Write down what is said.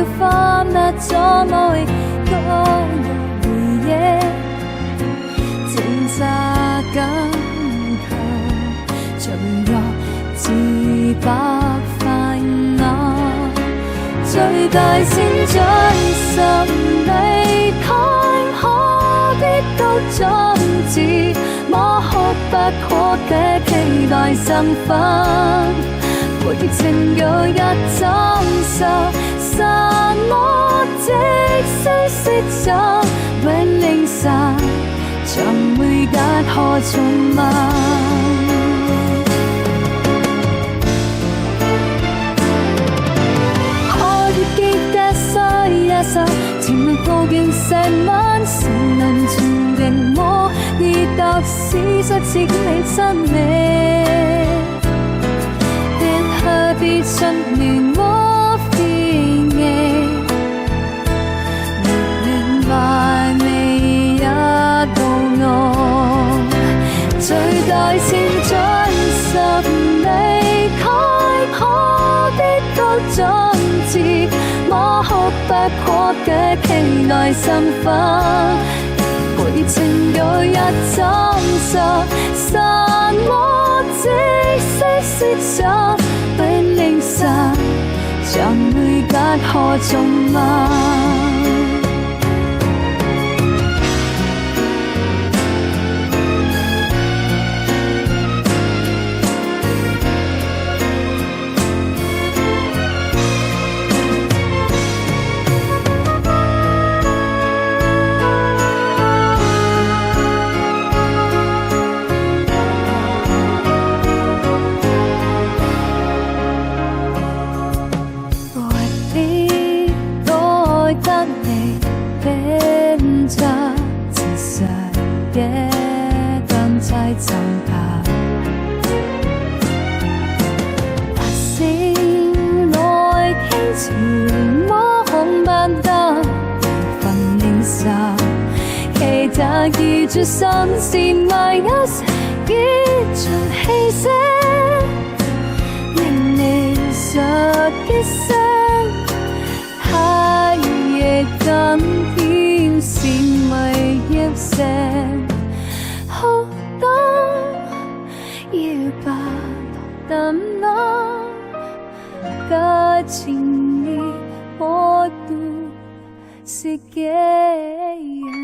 要放那阻礙嗰個回憶，掙扎緊強，隨弱自白快樂，最大先將心離開，何必都終止，摸哭不可的期待身份。回情有一怎受，散我即使釋走，永凌晨將會隔河重問。可以記得所有手，前面報應成晚，誰能傳定我已讀史實自你真美。何必趁亂我非議，明白未也到我，最大先將心離開，何必都終止，摸哭不可的期待身份，回情有一怎受，散我即使釋走，永凌晨將會隔河重問。記住心事埋一時，結盡氣息，令你實一聲，黑夜今天是唯一聲，好多要把擔當，假情意我都是假人。